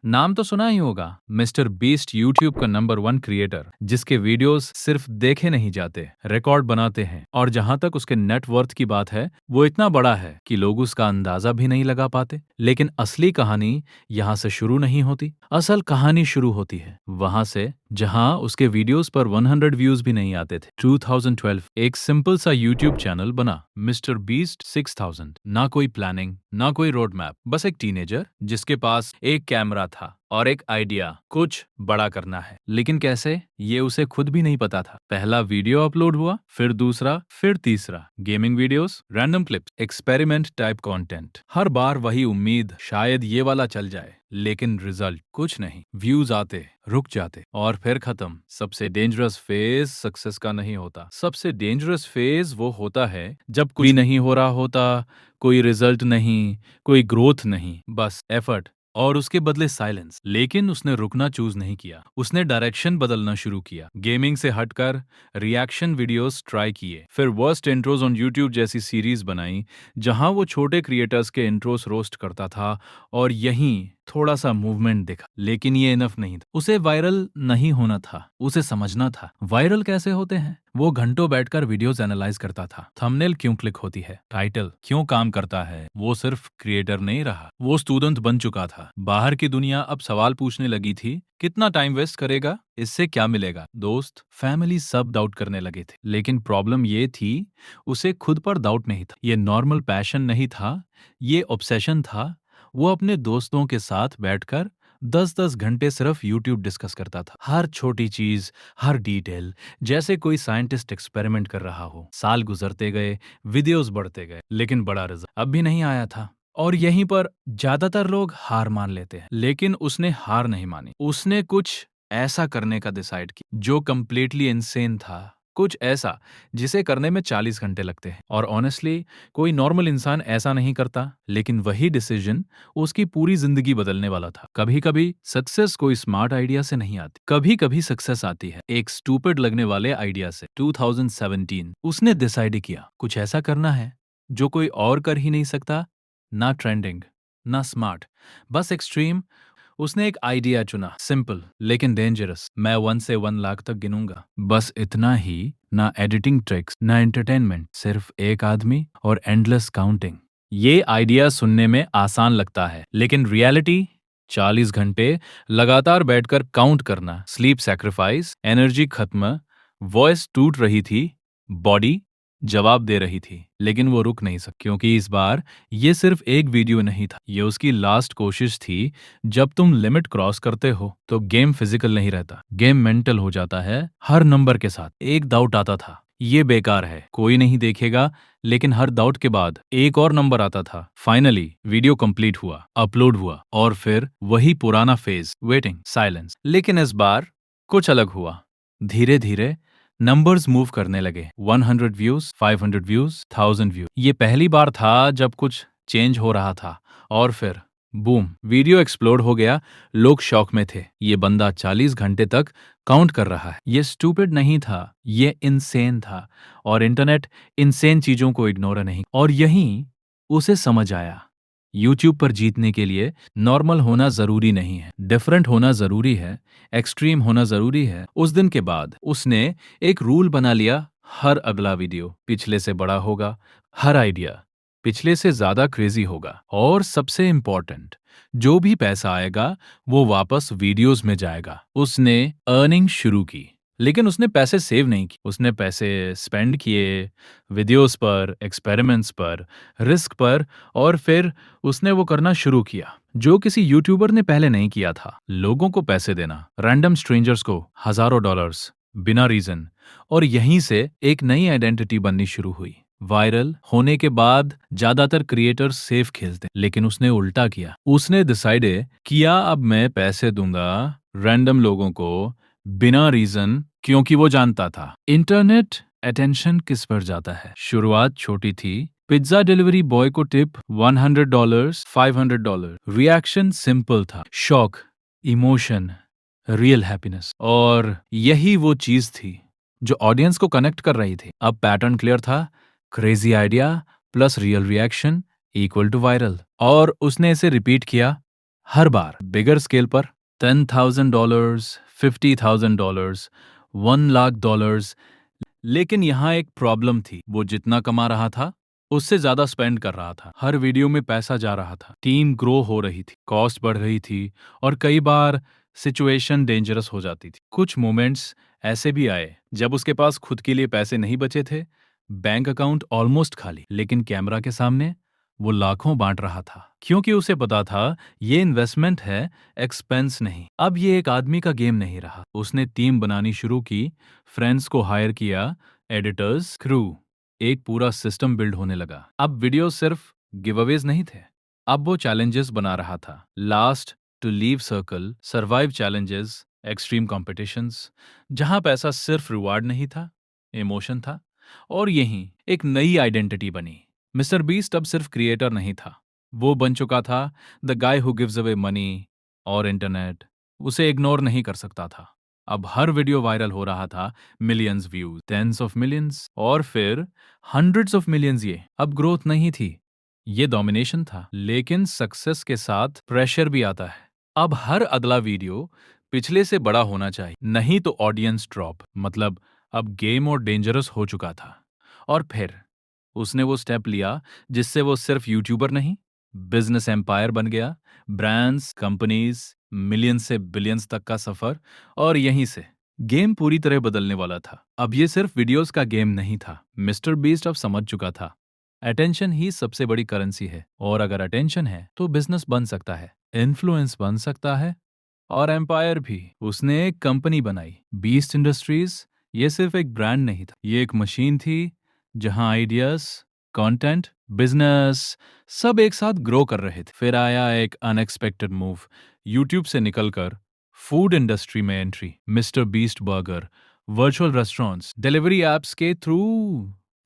नाम तो सुना ही होगा, मिस्टर बीस्ट यूट्यूब का नंबर 1 क्रिएटर, जिसके वीडियोस सिर्फ देखे नहीं जाते, रिकॉर्ड बनाते हैं। और जहां तक उसके नेटवर्थ की बात है, वो इतना बड़ा है कि लोग उसका अंदाजा भी नहीं लगा पाते। लेकिन असली कहानी यहाँ से शुरू नहीं होती। असल कहानी शुरू होती है वहां से जहां उसके वीडियोस पर 100 व्यूज भी नहीं आते थे। 2012 एक सिंपल सा यूट्यूब चैनल बना, मिस्टर बीस्ट 6000। ना कोई प्लानिंग, ना कोई रोड मैप, बस एक टीनेजर जिसके पास एक कैमरा था और एक आइडिया, कुछ बड़ा करना है। लेकिन कैसे, ये उसे खुद भी नहीं पता था। पहला वीडियो अपलोड हुआ, फिर दूसरा, फिर तीसरा। Gaming videos, random clips, experiment type content. हर बार वही उम्मीद, शायद ये वाला चल जाए। लेकिन रिजल्ट कुछ नहीं। व्यूज आते, रुक जाते और फिर खत्म। सबसे डेंजरस फेज सक्सेस का नहीं होता। सबसे डेंजरस फेज वो होता है जब कुछ भी नहीं हो रहा होता, कोई रिजल्ट नहीं, कोई ग्रोथ नहीं, बस एफर्ट और उसके बदले साइलेंस। लेकिन उसने रुकना चूज नहीं किया। उसने डायरेक्शन बदलना शुरू किया। गेमिंग से हटकर रिएक्शन वीडियोस ट्राई किए, फिर वर्स्ट इंट्रोज ऑन यूट्यूब जैसी सीरीज बनाई, जहां वो छोटे क्रिएटर्स के इंट्रोस रोस्ट करता था और यहीं थोड़ा सा मूवमेंट दिखा। लेकिन ये इनफ नहीं था। उसे वायरल नहीं होना था, उसे समझना था वायरल कैसे होते हैं। वो घंटों बैठकर वीडियोस एनालाइज करता था। थंबनेल क्यों क्लिक होती है, टाइटल क्यों काम करता है। वो सिर्फ क्रिएटर नहीं रहा, वो स्टूडेंट बन चुका था। बाहर की दुनिया अब सवाल पूछने लगी थी, कितना टाइम वेस्ट करेगा, इससे क्या मिलेगा। दोस्त, फैमिली सब डाउट करने लगे थे। लेकिन प्रॉब्लम ये थी, उसे खुद पर डाउट नहीं था। ये नॉर्मल पैशन नहीं था, ये ऑब्सेशन था। वो अपने दोस्तों के साथ बैठकर 10-10 घंटे सिर्फ यूट्यूब डिस्कस करता था। हर छोटी चीज, हर डिटेल, जैसे कोई साइंटिस्ट एक्सपेरिमेंट कर रहा हो। साल गुजरते गए, वीडियोस बढ़ते गए, लेकिन बड़ा रिजल्ट अब भी नहीं आया था। और यहीं पर ज्यादातर लोग हार मान लेते हैं। लेकिन उसने हार नहीं मानी। उसने कुछ ऐसा करने का डिसाइड किया जो कंप्लीटली इनसेन था। कुछ ऐसा जिसे करने में 40 घंटे लगते हैं। और ऑनेस्टली कोई नॉर्मल इंसान ऐसा नहीं करता। लेकिन वही डिसीजन उसकी पूरी जिंदगी बदलने वाला था। कभी कभी सक्सेस कोई स्मार्ट आइडिया से नहीं आती, कभी कभी सक्सेस आती है एक स्टूपिड लगने वाले आइडिया से। 2017 उसने डिसाइड किया, कुछ ऐसा करना है जो कोई और कर ही नहीं सकता। ना ट्रेंडिंग, ना स्मार्ट, बस एक्सट्रीम। उसने एक आइडिया चुना, सिंपल लेकिन डेंजरस। मैं 1 से 1 लाख तक गिनूंगा, बस इतना ही। ना एडिटिंग ट्रिक्स, ना एंटरटेनमेंट, सिर्फ एक आदमी और एंडलेस काउंटिंग। ये आइडिया सुनने में आसान लगता है, लेकिन रियलिटी 40 घंटे लगातार बैठकर काउंट करना, स्लीप सैक्रिफाइस, एनर्जी खत्म, वॉइस टूट रही थी, बॉडी जवाब दे रही थी। लेकिन वो रुक नहीं सकी, क्योंकि इस बार ये सिर्फ एक वीडियो नहीं था, ये उसकी लास्ट कोशिश थी। जब तुम लिमिट क्रॉस करते हो तो गेम फिजिकल नहीं रहता, गेम मेंटल हो जाता है। हर नंबर के साथ एक डाउट आता था, ये बेकार है, कोई नहीं देखेगा। लेकिन हर डाउट के बाद एक और नंबर आता था। फाइनली वीडियो कंप्लीट हुआ, अपलोड हुआ और फिर वही पुराना फेज, वेटिंग, साइलेंस। लेकिन इस बार कुछ अलग हुआ। धीरे धीरे नंबर्स मूव करने लगे। 100 व्यूज, 500 व्यूज, 1000 व्यूज। ये पहली बार था जब कुछ चेंज हो रहा था। और फिर बूम, वीडियो एक्सप्लोड हो गया। लोग शॉक में थे। ये बंदा 40 घंटे तक काउंट कर रहा है। ये स्टूपिड नहीं था, ये इनसेन था। और इंटरनेट इनसेन चीजों को इग्नोर नहीं। और यहीं उसे समझ आया, यूट्यूब पर जीतने के लिए नॉर्मल होना जरूरी नहीं है, डिफरेंट होना जरूरी है, एक्सट्रीम होना जरूरी है। उस दिन के बाद उसने एक रूल बना लिया, हर अगला वीडियो पिछले से बड़ा होगा, हर आइडिया पिछले से ज्यादा क्रेजी होगा। और सबसे इंपॉर्टेंट, जो भी पैसा आएगा वो वापस वीडियोस में जाएगा। उसने अर्निंग शुरू की, लेकिन उसने पैसे सेव नहीं किए। उसने पैसे स्पेंड किए वीडियोस पर, एक्सपेरिमेंट्स पर, रिस्क पर। और फिर उसने वो करना शुरू किया जो किसी यूट्यूबर ने पहले नहीं किया था। लोगों को पैसे देना, रैंडम स्ट्रेंजर्स को हजारों डॉलर्स, बिना रीजन। और यहीं से एक नई आइडेंटिटी बननी शुरू हुई। वायरल होने के बाद ज्यादातर क्रिएटर्स सेफ खेलते, लेकिन उसने उल्टा किया। उसने डिसाइड किया, अब मैं पैसे दूंगा रैंडम लोगों को बिना रीजन, क्योंकि वो जानता था इंटरनेट अटेंशन किस पर जाता है। शुरुआत छोटी थी, पिज्जा डिलीवरी बॉय को टिप $100, $500। रिएक्शन सिंपल था, शॉक, इमोशन, रियल हैप्पीनेस। और यही वो चीज थी जो ऑडियंस को कनेक्ट कर रही थी। अब पैटर्न क्लियर था, crazy idea plus real reaction equal to viral. और उसने इसे रिपीट किया हर बार बिगर स्केल पर $10,000, $50,000, $1 लाख। लेकिन यहाँ एक प्रॉब्लम थी, वो जितना कमा रहा था उससे ज्यादा स्पेंड कर रहा था। हर वीडियो में पैसा जा रहा था, टीम ग्रो हो रही थी, कॉस्ट बढ़ रही थी और कई बार सिचुएशन डेंजरस हो जाती थी। कुछ मोमेंट्स ऐसे भी आए जब उसके पास खुद के लिए पैसे नहीं बचे थे, बैंक अकाउंट ऑलमोस्ट खाली, लेकिन कैमरा के सामने वो लाखों बांट रहा था क्योंकि उसे पता था ये इन्वेस्टमेंट है, एक्सपेंस नहीं। अब ये एक आदमी का गेम नहीं रहा। उसने टीम बनानी शुरू की, फ्रेंड्स को हायर किया, एडिटर्स, क्रू, एक पूरा सिस्टम बिल्ड होने लगा। अब वीडियो सिर्फ गिवअवेज नहीं थे, अब वो चैलेंजेस बना रहा था। Last to leave circle, survive challenges, extreme competitions, जहां पैसा सिर्फ रिवार्ड नहीं था, इमोशन था। और यही एक नई आइडेंटिटी बनी। मिस्टर बीस्ट अब सिर्फ क्रिएटर नहीं था, वो बन चुका था the guy who gives away money. और इंटरनेट उसे इग्नोर नहीं कर सकता था। अब हर वीडियो वायरल हो रहा था, millions views, tens of millions और फिर हंड्रेड्स ऑफ मिलियंस। ये अब ग्रोथ नहीं थी, ये डोमिनेशन था। लेकिन सक्सेस के साथ प्रेशर भी आता है। अब हर अगला वीडियो पिछले से बड़ा होना चाहिए, नहीं तो ऑडियंस ड्रॉप। मतलब अब गेम और डेंजरस हो चुका था। और फिर उसने वो स्टेप लिया जिससे वो सिर्फ यूट्यूबर नहीं, बिजनेस एम्पायर बन गया। ब्रांड्स, कंपनीज, मिलियंस से बिलियंस तक का सफर। और यहीं से गेम पूरी तरह बदलने वाला था। अब ये सिर्फ वीडियोस का गेम नहीं था। मिस्टर बीस्ट अब समझ चुका था, अटेंशन ही सबसे बड़ी करेंसी है। और अगर अटेंशन है तो बिजनेस बन सकता है, इन्फ्लुएंस बन सकता है और एम्पायर भी। उसने एक कंपनी बनाई, बीस्ट इंडस्ट्रीज। ये सिर्फ एक ब्रांड नहीं था, ये एक मशीन थी जहां आइडियाज, कंटेंट, बिजनेस सब एक साथ ग्रो कर रहे थे। फिर आया एक अनएक्सपेक्टेड मूव, यूट्यूब से निकलकर फूड इंडस्ट्री में entry. Mister beast burger, virtual restaurants, delivery apps के थ्रू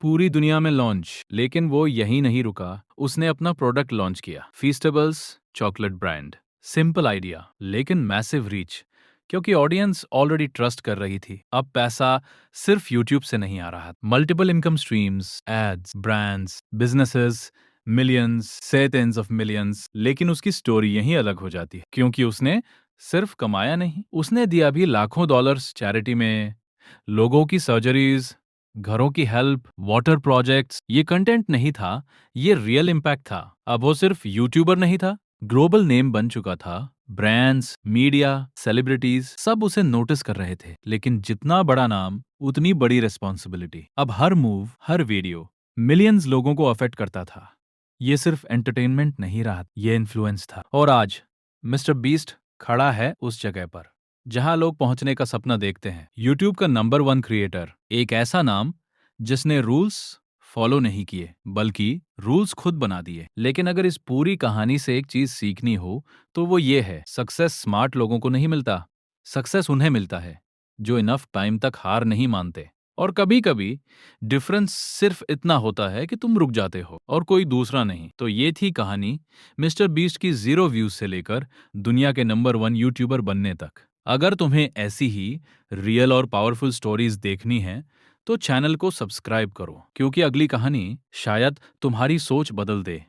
पूरी दुनिया में लॉन्च। लेकिन वो यहीं नहीं रुका, उसने अपना प्रोडक्ट लॉन्च किया, फीस्टेबल्स चॉकलेट ब्रांड। सिंपल आइडिया लेकिन मैसिव रीच, क्योंकि ऑडियंस ऑलरेडी ट्रस्ट कर रही थी। अब पैसा सिर्फ यूट्यूब से नहीं आ रहा, multiple income streams, ads, brands, businesses, millions से टेंस ऑफ मिलियंस। लेकिन उसकी स्टोरी यहीं अलग हो जाती है, क्योंकि उसने सिर्फ कमाया नहीं, उसने दिया भी लाखों डॉलर्स चैरिटी में, लोगों की सर्जरीज, घरों की हेल्प, वाटर प्रोजेक्ट्स। ये कंटेंट नहीं था, ये रियल इम्पैक्ट था। अब वो सिर्फ यूट्यूबर नहीं था, ग्लोबल नेम बन चुका था। ब्रांड्स, मीडिया, सेलिब्रिटीज सब उसे नोटिस कर रहे थे। लेकिन जितना बड़ा नाम उतनी बड़ी रिस्पॉन्सिबिलिटी। अब हर मूव, हर वीडियो मिलियंस लोगों को अफेक्ट करता था। ये सिर्फ एंटरटेनमेंट नहीं रहा, ये इन्फ्लुएंस था। और आज मिस्टर बीस्ट खड़ा है उस जगह पर जहां लोग पहुंचने का सपना देखते हैं। यूट्यूब का नंबर 1 क्रिएटर, एक ऐसा नाम जिसने रूल्स फॉलो नहीं किए बल्कि रूल्स खुद बना दिए। लेकिन अगर इस पूरी कहानी से एक चीज सीखनी हो तो वो ये है, सक्सेस स्मार्ट लोगों को नहीं मिलता, सक्सेस उन्हें मिलता है जो इनफ टाइम तक हार नहीं मानते। और कभी कभी डिफरेंस सिर्फ इतना होता है कि तुम रुक जाते हो और कोई दूसरा नहीं। तो ये थी कहानी मिस्टर बीस्ट की 0 व्यूज से लेकर दुनिया के नंबर 1 यूट्यूबर बनने तक। अगर तुम्हें ऐसी ही रियल और पावरफुल स्टोरीज देखनी है तो चैनल को सब्सक्राइब करो, क्योंकि अगली कहानी शायद तुम्हारी सोच बदल दे।